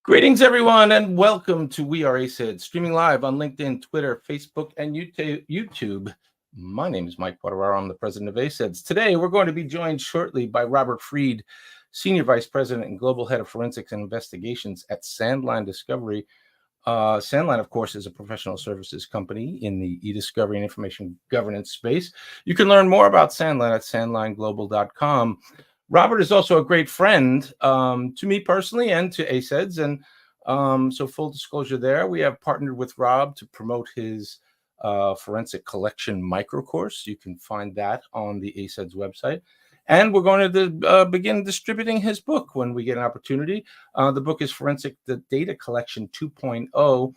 Greetings, everyone, and welcome to We Are ACEDS, streaming live on LinkedIn, Twitter, Facebook, and YouTube. My name is Mike Quartararo. I'm the president of ACEDS. Today, we're going to be joined shortly by Robert Freed, Senior Vice President and Global Head of Forensics and Investigations at Sandline Discovery. Sandline, of course, is a professional services company in the e-discovery and information governance space. You can learn more about Sandline at sandlineglobal.com. Robert is also a great friend to me personally and to ACEDS. And so full disclosure there, we have partnered with Rob to promote his forensic collection micro course. You can find that on the ACEDS website. And we're going to begin distributing his book when we get an opportunity. The book is Forensic Data Collection 2.0.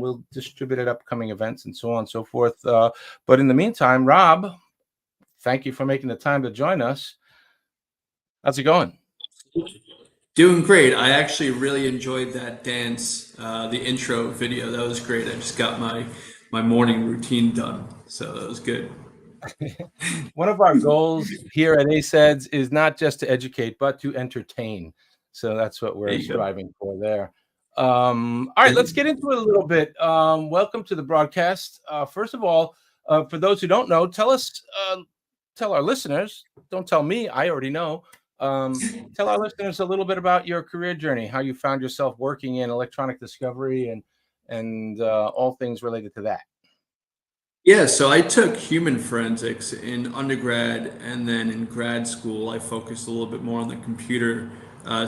We'll distribute at upcoming events and so on and so forth. But in the meantime, Rob, thank you for making the time to join us. How's it going? Doing great. I actually really enjoyed that dance, the intro video. That was great. I just got my morning routine done, so that was good. One of our goals here at ACEDS is not just to educate, but to entertain. So that's what we're striving for there. All right, let's get into it a little bit. Welcome to the broadcast. First of all, for those who don't know, tell our listeners, don't tell me, I already know. Tell our listeners a little bit about your career journey, how you found yourself working in electronic discovery and all things related to that. Yeah, so I took human forensics in undergrad, and then in grad school, I focused a little bit more on the computer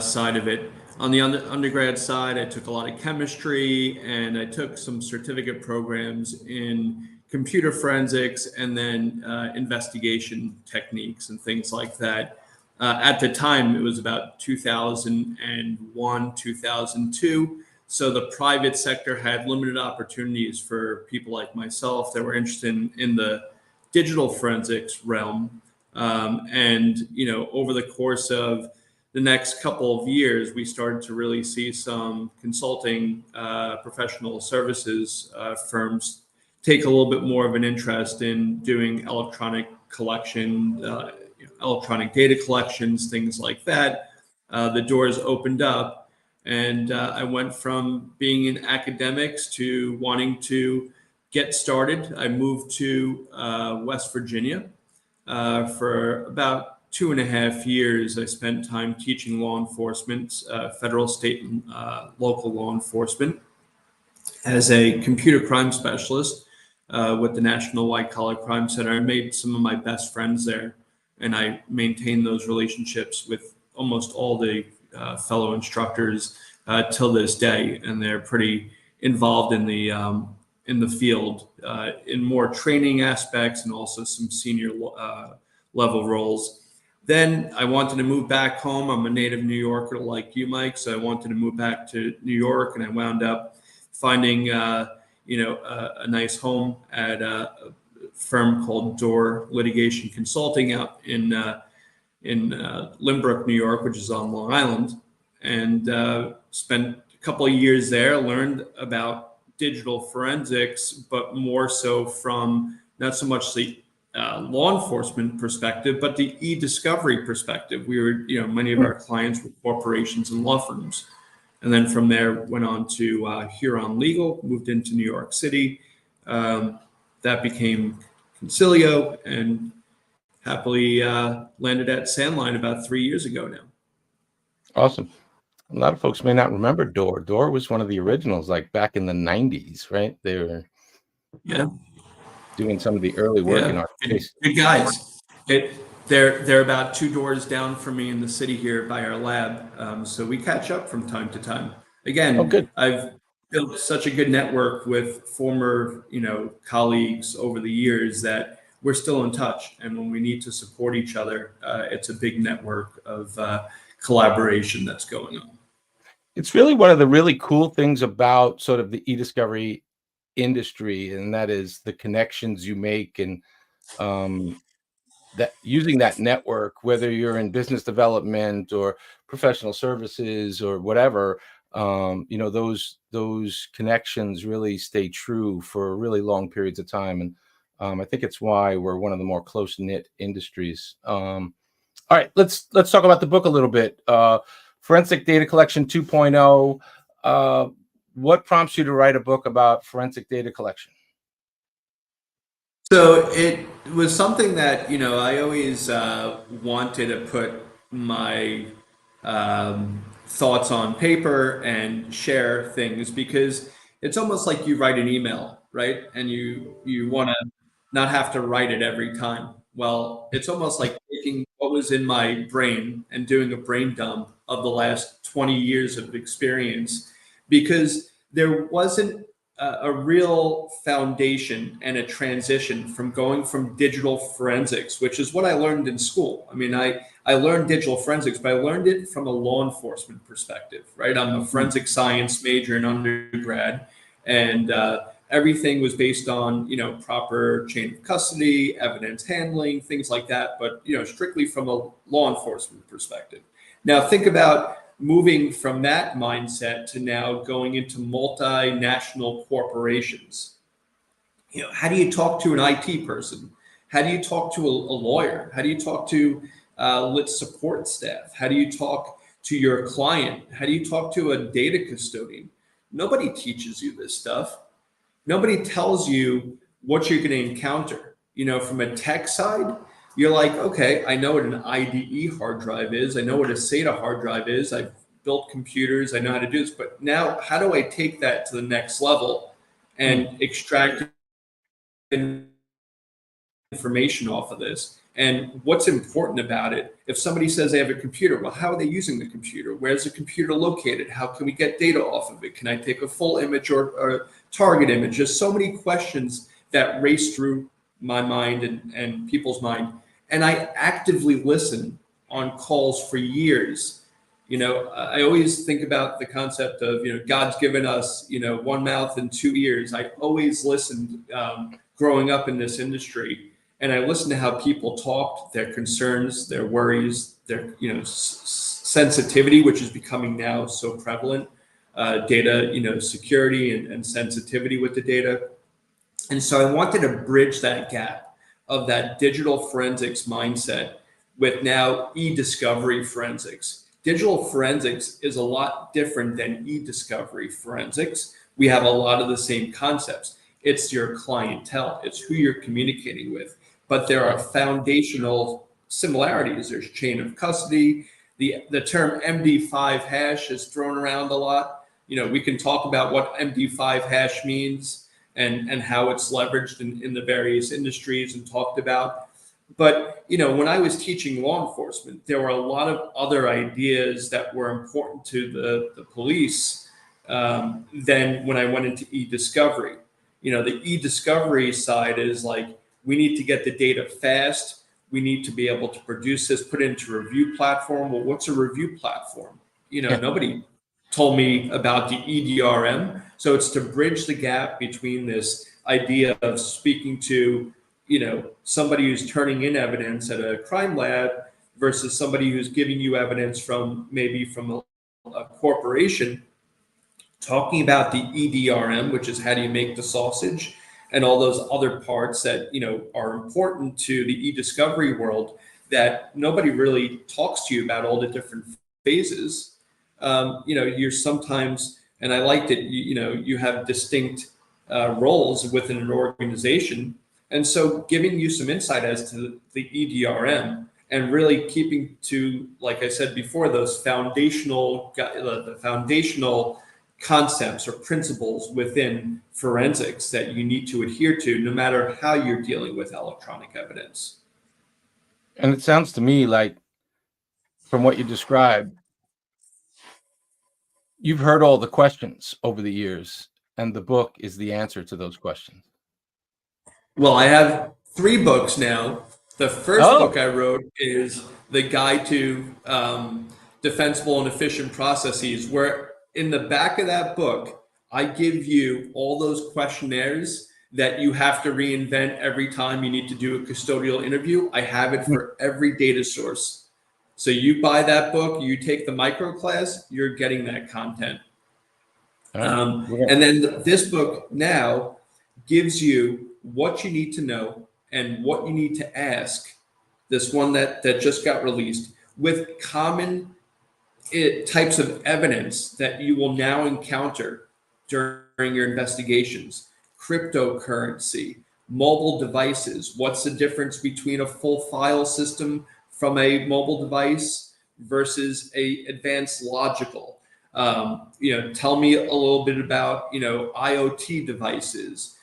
side of it. On the undergrad side, I took a lot of chemistry, and I took some certificate programs in computer forensics and then investigation techniques and things like that. At the time, it was about 2001, 2002. So the private sector had limited opportunities for people like myself that were interested in the digital forensics realm. And, over the course of the next couple of years, we started to really see some consulting professional services firms take a little bit more of an interest in doing electronic collection, electronic data collections, things like that. The doors opened up, and I went from being in academics to wanting to get started. I moved to West Virginia for about 2.5 years. I spent time teaching law enforcement, federal, state, and local law enforcement as a computer crime specialist with the National White Collar Crime Center. I made some of my best friends there, and I maintain those relationships with almost all the fellow instructors till this day, and they're pretty involved in the field in more training aspects and also some senior level roles. Then I wanted to move back home. I'm a native New Yorker like you, Mike, so I wanted to move back to New York, and I wound up finding a nice home at a firm called Door Litigation Consulting out in Lynbrook, New York, which is on Long Island, and spent a couple of years there, learned about digital forensics, but more so from not so much the law enforcement perspective, but the e-discovery perspective. We were, many of our clients were corporations and law firms. And then from there, went on to Huron Legal, moved into New York City. That became Concilio, and happily landed at Sandline about 3 years ago now. Awesome. A lot of folks may not remember Door. Door was one of the originals, like back in the 90s, right? They were doing some of the early work in our case. Good guys. They're about 2 doors down from me in the city here by our lab. So we catch up from time to time. Again, good. I've built such a good network with former, colleagues over the years that we're still in touch. And when we need to support each other, it's a big network of collaboration that's going on. It's really one of the really cool things about sort of the e-discovery industry, and that is the connections you make, and that using that network, whether you're in business development or professional services or whatever, those connections really stay true for really long periods of time. And I think it's why we're one of the more close-knit industries. All right, let's talk about the book a little bit. Forensic Data Collection 2.0. what prompts you to write a book about forensic data collection? So it was something that, I always wanted to put my thoughts on paper and share things, because it's almost like you write an email, right? And you want to not have to write it every time. Well, it's almost like taking what was in my brain and doing a brain dump of the last 20 years of experience, because there wasn't a real foundation and a transition from going from digital forensics, which is what I learned in school. I mean, I learned digital forensics, but I learned it from a law enforcement perspective, right? I'm a forensic science major in undergrad, and everything was based on, proper chain of custody, evidence handling, things like that, but, strictly from a law enforcement perspective. Now, think about moving from that mindset to now going into multinational corporations. How do you talk to an IT person? How do you talk to a lawyer? How do you talk to lit support staff? How do you talk to your client? How do you talk to a data custodian? Nobody teaches you this stuff. Nobody tells you what you're going to encounter. From a tech side, you're like, okay, I know what an IDE hard drive is. I know what a SATA hard drive is. I've built computers. I know how to do this. But now, how do I take that to the next level and extract information off of this? And what's important about it? If somebody says they have a computer, well, how are they using the computer? Where's the computer located? How can we get data off of it? Can I take a full image or a target image? There's so many questions that race through my mind and people's mind. And I actively listen on calls for years. I always think about the concept of, God's given us, one mouth and two ears. I always listened growing up in this industry. And I listened to how people talked, their concerns, their worries, their sensitivity, which is becoming now so prevalent, data security and sensitivity with the data. And so I wanted to bridge that gap of that digital forensics mindset with now e-discovery forensics. Digital forensics is a lot different than e-discovery forensics. We have a lot of the same concepts. It's your clientele, it's who you're communicating with. But there are foundational similarities. There's chain of custody. The term MD5 hash is thrown around a lot. We can talk about what MD5 hash means and how it's leveraged in the various industries and talked about. But, when I was teaching law enforcement, there were a lot of other ideas that were important to the police than when I went into e-discovery. The e-discovery side is like, we need to get the data fast. We need to be able to produce this, put it into a review platform. Well, what's a review platform? Nobody told me about the EDRM. So it's to bridge the gap between this idea of speaking to, somebody who's turning in evidence at a crime lab versus somebody who's giving you evidence from a corporation, talking about the EDRM, which is how do you make the sausage, and all those other parts that are important to the e-discovery world that nobody really talks to you about, all the different phases. You're sometimes, and I liked it, you have distinct roles within an organization. And so giving you some insight as to the EDRM and really keeping to, like I said before, those foundational concepts or principles within forensics that you need to adhere to no matter how you're dealing with electronic evidence. And it sounds to me like, from what you described, you've heard all the questions over the years, and the book is the answer to those questions. Well, I have 3 books now. The first book I wrote is The Guide to Defensible and Efficient Processes, where in the back of that book, I give you all those questionnaires that you have to reinvent every time you need to do a custodial interview. I have it for every data source. So you buy that book, you take the micro class, you're getting that content. And then this book now gives you what you need to know and what you need to ask. This one that just got released with common types of evidence that you will now encounter during your investigations. Cryptocurrency, mobile devices. What's the difference between a full file system from a mobile device versus a advanced logical? Tell me a little bit about, IoT devices,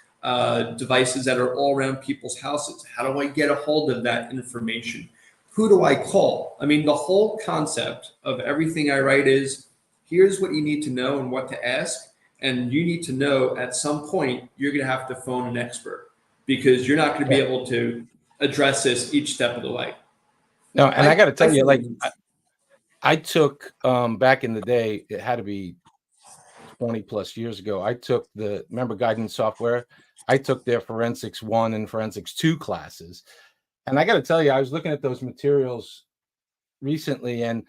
devices that are all around people's houses. How do I get a hold of that information? Who do I call? I mean, the whole concept of everything I write is here's what you need to know and what to ask. And you need to know at some point you're going to have to phone an expert because you're not going to be able to address this each step of the way. No, and I got to tell you, like, I took back in the day, it had to be 20 plus years ago. I took remember Guidance Software? I took their Forensics 1 and Forensics 2 classes. And I got to tell you, I was looking at those materials recently, and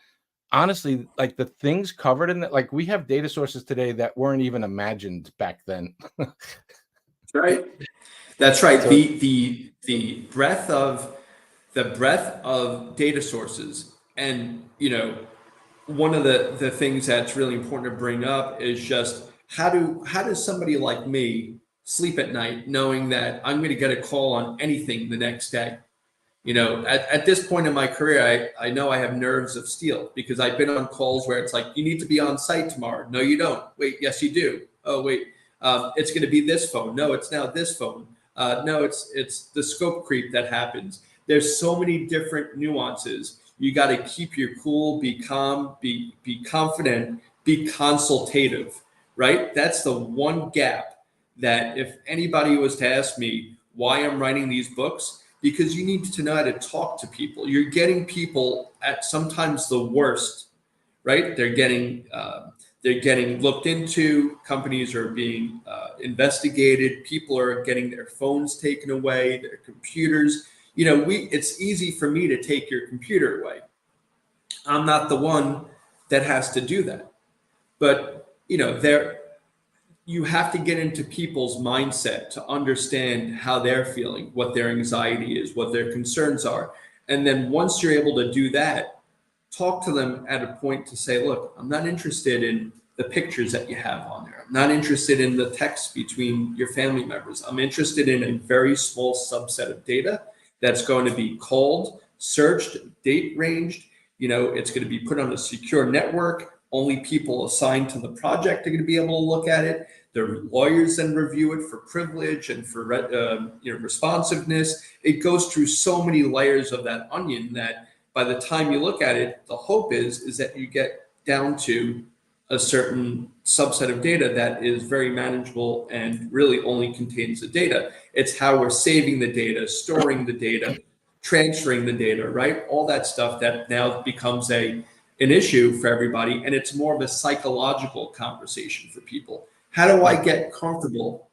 honestly, like the things covered in it, like we have data sources today that weren't even imagined back then. That's right. That's right. So, the breadth of data sources, and one of the things that's really important to bring up is just how does somebody like me sleep at night knowing that I'm going to get a call on anything the next day? At this point in my career, I know I have nerves of steel because I've been on calls where it's like, you need to be on site tomorrow. No, you don't. Wait, yes, you do. Oh, wait, it's going to be this phone. No, it's now this phone. No, it's the scope creep that happens. There's so many different nuances. You got to keep your cool, be calm, be confident, be consultative, right? That's the one gap that if anybody was to ask me why I'm writing these books, because you need to know how to talk to people. You're getting people at sometimes the worst, right? They're getting looked into. Companies are being investigated. People are getting their phones taken away, their computers. It's easy for me to take your computer away. I'm not the one that has to do that. But you have to get into people's mindset to understand how they're feeling, what their anxiety is, what their concerns are. And then once you're able to do that, talk to them at a point to say, look, I'm not interested in the pictures that you have on there. I'm not interested in the text between your family members. I'm interested in a very small subset of data that's going to be called, searched, date ranged. It's going to be put on a secure network. Only people assigned to the project are going to be able to look at it. The lawyers then review it for privilege and for responsiveness. It goes through so many layers of that onion that by the time you look at it, the hope is that you get down to a certain subset of data that is very manageable and really only contains the data. It's how we're saving the data, storing the data, transferring the data, right? All that stuff that now becomes an issue for everybody, and it's more of a psychological conversation for people. How do I get comfortable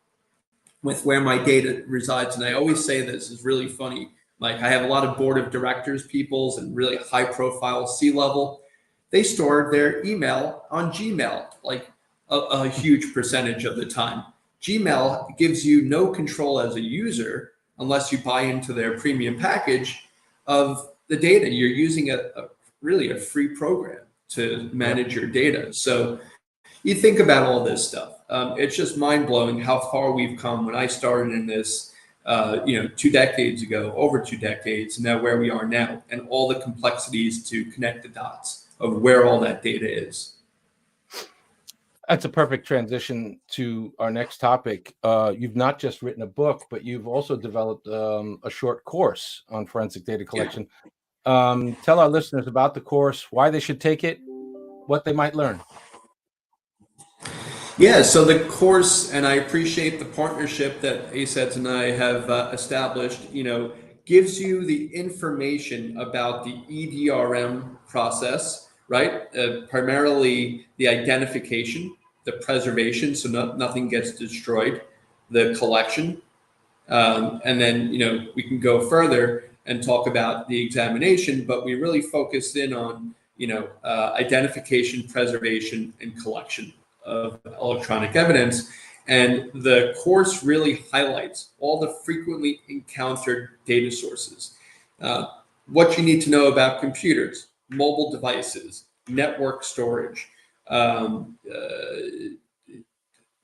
with where my data resides? And I always say this is really funny. Like I have a lot of board of directors peoples and really high profile C-level. They store their email on Gmail, like a huge percentage of the time. Gmail gives you no control as a user unless you buy into their premium package of the data. You're using really a free program to manage your data. So you think about all this stuff. It's just mind blowing how far we've come. When I started in this, 2 decades ago, over 2 decades, and now where we are now, and all the complexities to connect the dots of where all that data is. That's a perfect transition to our next topic. You've not just written a book, but you've also developed a short course on forensic data collection. Yeah. Tell our listeners about the course, why they should take it, what they might learn. Yeah, so the course, and I appreciate the partnership that ACEDS and I have established, gives you the information about the EDRM process, right? Primarily the identification, the preservation, so nothing gets destroyed, the collection, and then, we can go further and talk about the examination, but we really focused in on, identification, preservation, and collection of electronic evidence. And the course really highlights all the frequently encountered data sources, what you need to know about computers, mobile devices, network storage,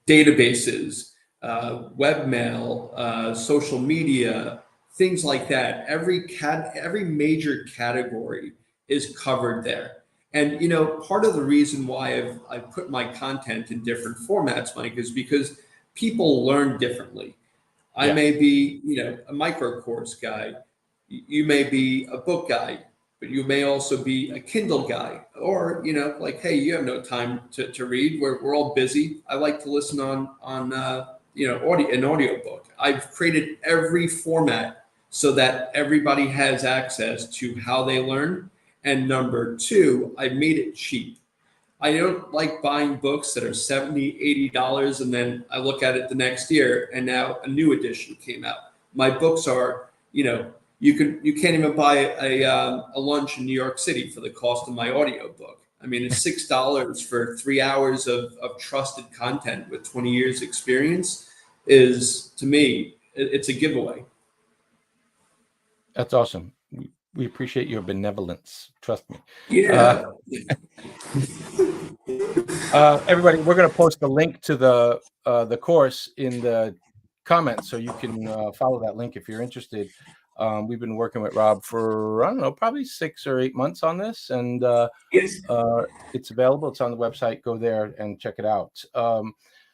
databases, webmail, social media, things like that. Every major category is covered there. And part of the reason why I've put my content in different formats, Mike, is because people learn differently. I Yeah. may be, a micro course guy. You may be a book guy, but you may also be a Kindle guy. Or, like, hey, you have no time to read. We're all busy. I like to listen on an audio book. I've created every format so that everybody has access to how they learn. And number two, I made it cheap. I don't like buying books that are $70, $80, and then I look at it the next year and now a new edition came out. My books are, you can't even buy a lunch in New York City for the cost of my audio book. I mean, it's $6 for 3 hours of trusted content with 20 years experience is, to me, it's a giveaway. That's awesome. We appreciate your benevolence. Trust me. Yeah. Everybody, we're going to post a link to the course in the comments, so you can follow that link if you're interested. We've been working with Rob for, I don't know, probably 6 or 8 months on this, and Yes. it's available. It's on the website. Go there and check it out.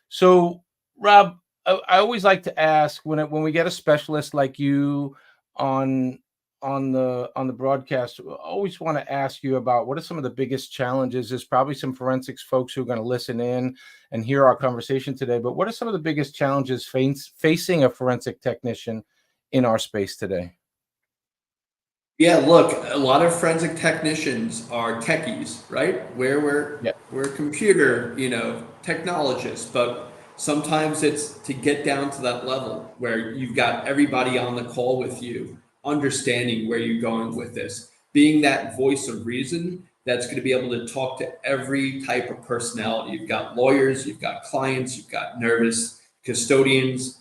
So, Rob, I always like to ask when we get a specialist like you on the broadcast, I always want to ask you about what are some of the biggest challenges. There's probably some forensics folks who are going to listen in and hear our conversation today, but what are some of the biggest challenges facing a forensic technician in our space today? Yeah, look, a lot of forensic technicians are techies, right? Yeah. We're computer, technologists, but sometimes it's to get down to that level where you've got everybody on the call with you, understanding where you're going with this, being that voice of reason that's going to be able to talk to every type of personality. You've got lawyers, you've got clients, you've got nervous custodians,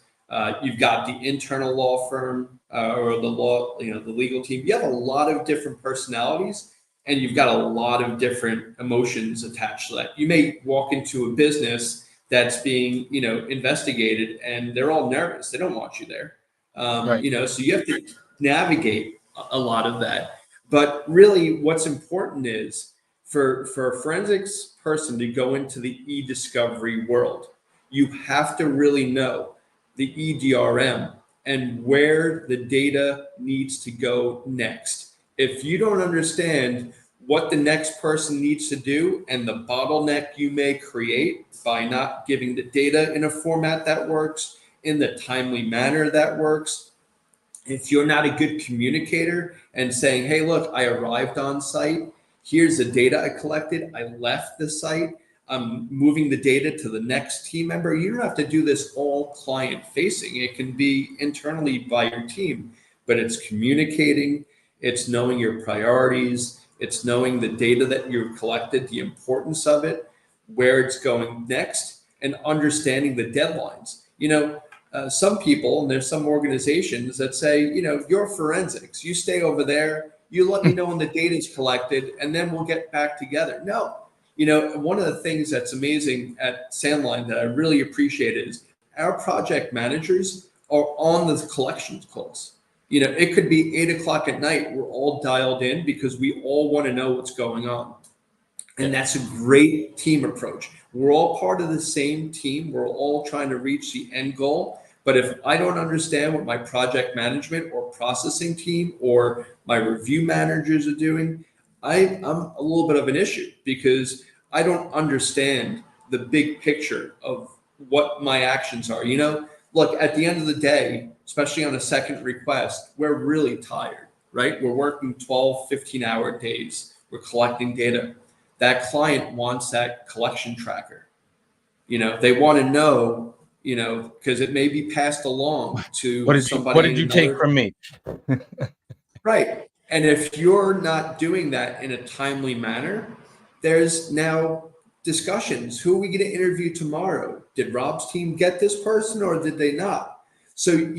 you've got the internal law firm or the law, the legal team. You have a lot of different personalities, and you've got a lot of different emotions attached to that. You may walk into a business that's being, investigated, and they're all nervous. They don't want you there. Right. So you have to navigate a lot of that. But really, what's important is for a forensics person to go into the e-discovery world, you have to really know the EDRM and where the data needs to go next. If you don't understand what the next person needs to do and the bottleneck you may create by not giving the data in a format that works, in the timely manner that works, if you're not a good communicator and saying, hey, look, I arrived on site, here's the data I collected, I left the site, I'm moving the data to the next team member. You don't have to do this all client facing. It can be internally by your team, but it's communicating, it's knowing your priorities, it's knowing the data that you've collected, the importance of it, where it's going next, and understanding the deadlines. Some people, and there's some organizations that say, you're forensics, you stay over there, you let me know when the data is collected, and then we'll get back together. No. One of the things that's amazing at Sandline that I really appreciate is our project managers are on the collections calls. It could be 8 o'clock at night. We're all dialed in because we all want to know what's going on. And that's a great team approach. We're all part of the same team. We're all trying to reach the end goal. But if I don't understand what my project management or processing team or my review managers are doing, I'm a little bit of an issue because I don't understand the big picture of what my actions are. Look, at the end of the day, especially on a second request, we're really tired, right? We're working 12, 15-hour days. We're collecting data. That client wants that collection tracker. They want to know, because it may be passed along to somebody. What did you take from me? Right. And if you're not doing that in a timely manner, there's now discussions. Who are we going to interview tomorrow? Did Rob's team get this person or did they not? So,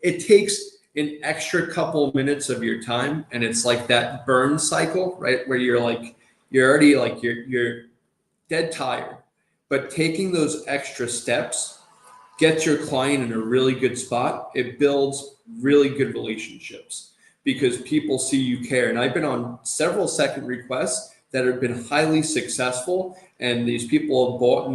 it takes an extra couple of minutes of your time. And it's like that burn cycle, right? Where you're like, you're already like you're dead tired. But taking those extra steps gets your client in a really good spot. It builds really good relationships because people see you care. And I've been on several second requests that have been highly successful, and these people have bought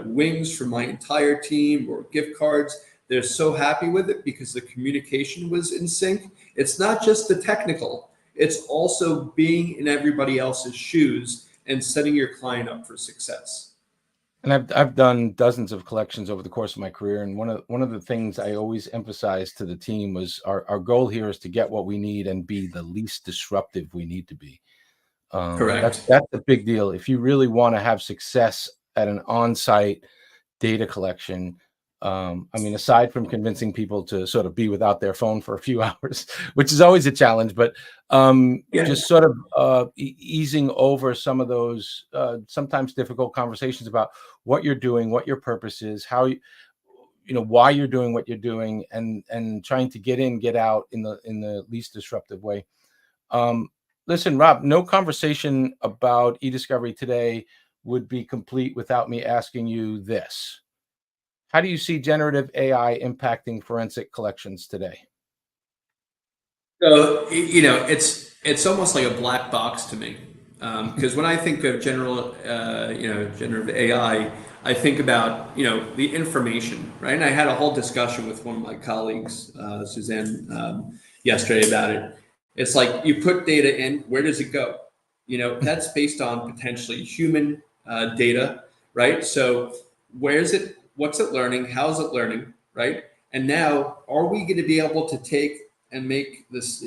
wings for my entire team or gift cards. They're so happy with it because the communication was in sync. It's not just the technical, it's also being in everybody else's shoes and setting your client up for success. And I've done dozens of collections over the course of my career, and one of the things I always emphasized to the team was our goal here is to get what we need and be the least disruptive we need to be. Correct. That's a big deal. If you really want to have success at an on-site data collection, I mean, aside from convincing people to sort of be without their phone for a few hours, which is always a challenge, but Yeah. just sort of easing over some of those sometimes difficult conversations about what you're doing, what your purpose is, how why you're doing what you're doing, and trying to get in, get out in the least disruptive way. Um, Listen, Rob, no conversation about e-discovery today would be complete without me asking you this. How do you see generative AI impacting forensic collections today? So it's almost like a black box to me because when I think of generative AI, I think about the information, right? And I had a whole discussion with one of my colleagues, Suzanne, yesterday about it. It's like you put data in, where does it go? That's based on potentially human data, right? So where's it? What's it learning? How's it learning, right? And now, are we going to be able to take and make this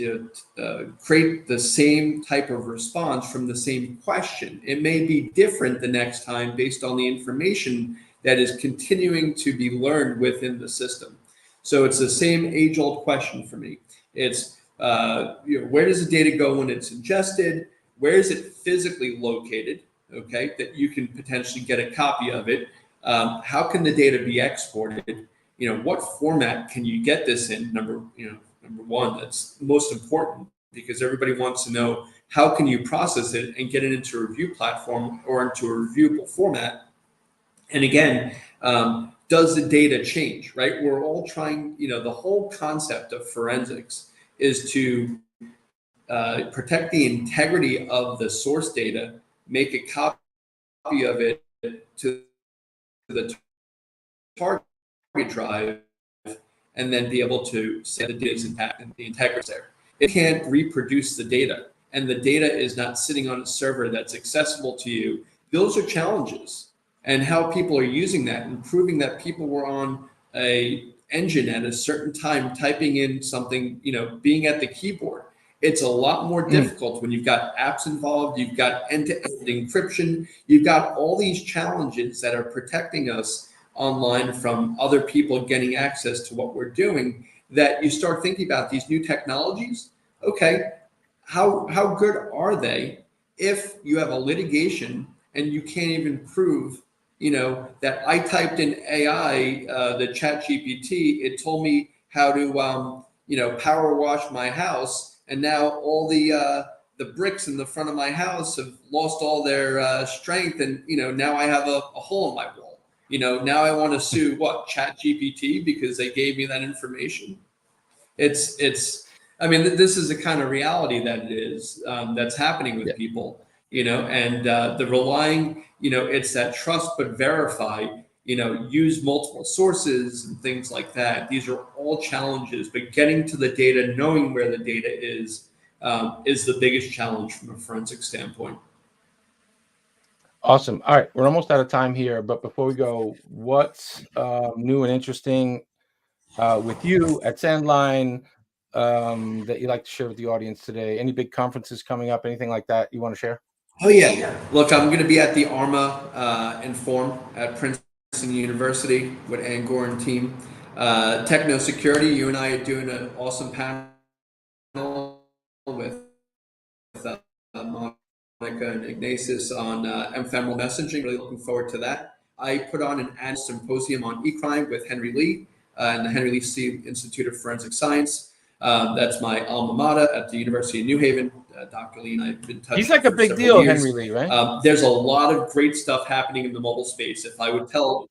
create the same type of response from the same question? It may be different the next time based on the information that is continuing to be learned within the system. So it's the same age-old question for me. It's where does the data go when it's ingested? Where is it physically located? Okay, that you can potentially get a copy of it. How can the data be exported? What format can you get this in? Number one, that's most important because everybody wants to know how can you process it and get it into a review platform or into a reviewable format. And again, does the data change, right? We're all trying, the whole concept of forensics is to protect the integrity of the source data, make a copy of it to the target drive, and then be able to say the data is intact and the integrity is there. It can't reproduce the data, and the data is not sitting on a server that's accessible to you. Those are challenges, and how people are using that and proving that people were on a engine at a certain time typing in something, being at the keyboard. It's a lot more difficult when you've got apps involved, you've got end-to-end encryption, you've got all these challenges that are protecting us online from other people getting access to what we're doing, that you start thinking about these new technologies. Okay, how good are they if you have a litigation and you can't even prove that I typed in AI, the chat GPT, it told me how to power wash my house, and now all the bricks in the front of my house have lost all their strength, and now I have a hole in my wall. Now I want to sue Chat GPT because they gave me that information. I mean, this is the kind of reality that it is that's happening with people, and the relying, it's that trust but verify, use multiple sources and things like that. These are all challenges, but getting to the data, knowing where the data is the biggest challenge from a forensic standpoint. Awesome. All right, we're almost out of time here, but before we go, what's new and interesting with you at Sandline that you'd like to share with the audience today? Any big conferences coming up, anything like that you want to share? Oh yeah. Look, I'm going to be at the ARMA Inform at Princeton University with Ann Gore and team. Techno security. You and I are doing an awesome panel with Monica and Ignatius on ephemeral messaging. Really looking forward to that. I put on an annual symposium on e-crime with Henry Lee and the Henry Lee Institute of Forensic Science. That's my alma mater at the University of New Haven. Dr. Lee and I have been touching. He's like a for big several deal, years. Henry Lee, right? There's a lot of great stuff happening in the mobile space. If I would tell,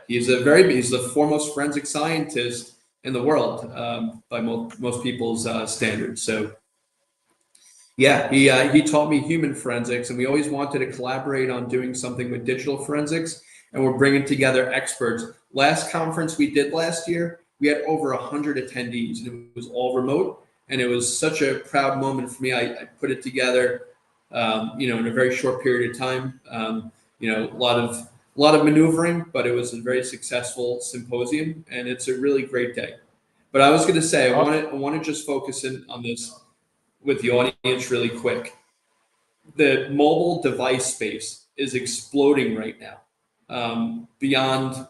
he's the foremost forensic scientist in the world by most people's standards. So yeah, he taught me human forensics, and we always wanted to collaborate on doing something with digital forensics, and we're bringing together experts. Last conference we did last year, we had over 100 attendees, and it was all remote, and it was such a proud moment for me. I put it together, in a very short period of time. A lot of maneuvering, but it was a very successful symposium, and it's a really great day. But I was going to say, I want to just focus in on this with the audience really quick. The mobile device space is exploding right now, beyond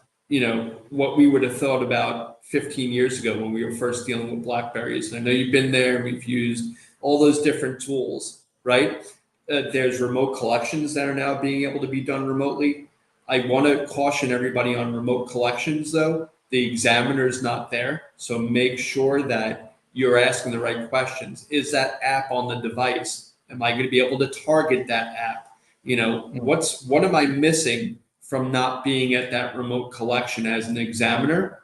what we would have thought about 15 years ago when we were first dealing with BlackBerries. And I know you've been there. We've used all those different tools, right? There's remote collections that are now being able to be done remotely. I want to caution everybody on remote collections, though. The examiner is not there, so make sure that you're asking the right questions. Is that app on the device? Am I going to be able to target that app? What am I missing from not being at that remote collection as an examiner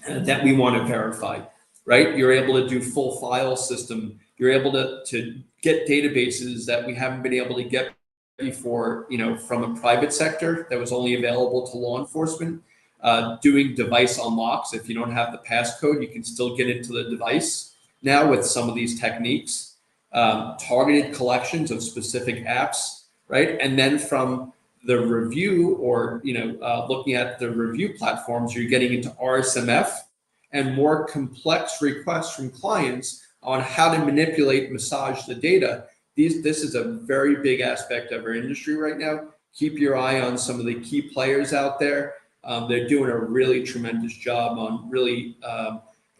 that we want to verify, right? You're able to do full file system. You're able to get databases that we haven't been able to get before, from a private sector that was only available to law enforcement. Doing device unlocks. If you don't have the passcode, you can still get into the device now with some of these techniques. Targeted collections of specific apps, right? And then from the review or, looking at the review platforms, you're getting into RSMF and more complex requests from clients on how to manipulate, massage the data. This is a very big aspect of our industry right now. Keep your eye on some of the key players out there. They're doing a really tremendous job on really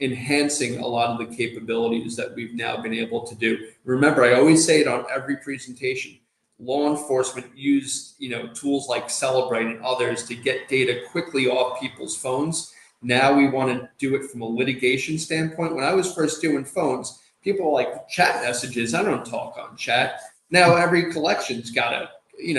enhancing a lot of the capabilities that we've now been able to do. Remember, I always say it on every presentation. Law enforcement use tools like Celebrite and others to get data quickly off people's phones. Now we want to do it from a litigation standpoint. When I was first doing phones, people were like, chat messages, I don't talk on chat. Now every collection's got a,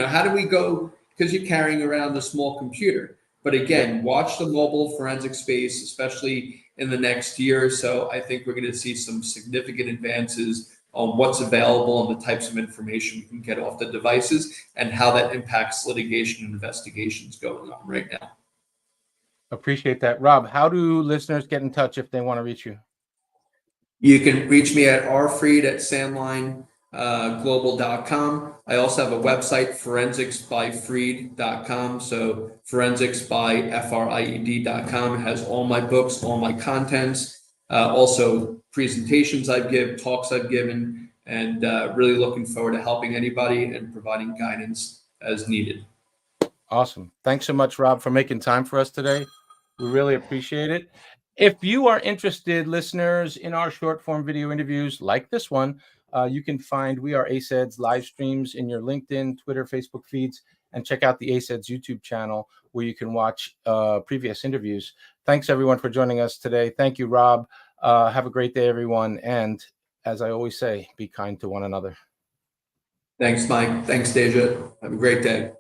how do we go, because you're carrying around a small computer. But again, watch the mobile forensic space, especially in the next year or so. I think we're going to see some significant advances on what's available and the types of information we can get off the devices and how that impacts litigation and investigations going on right now. Appreciate that. Rob, how do listeners get in touch if they want to reach you? You can reach me at rfried@sandlineglobal.com. I also have a website, forensicsbyfried.com. So forensicsbyfried.com. It has all my books, all my contents, also presentations I've given, talks I've given, and really looking forward to helping anybody and providing guidance as needed. Awesome. Thanks so much, Rob, for making time for us today. We really appreciate it. If you are interested, listeners, in our short form video interviews like this one, you can find We Are ACEDS live streams in your LinkedIn, Twitter, Facebook feeds, and check out the ACEDS YouTube channel where you can watch previous interviews. Thanks, everyone, for joining us today. Thank you, Rob. Have a great day, everyone. And as I always say, be kind to one another. Thanks, Mike. Thanks, Deja. Have a great day.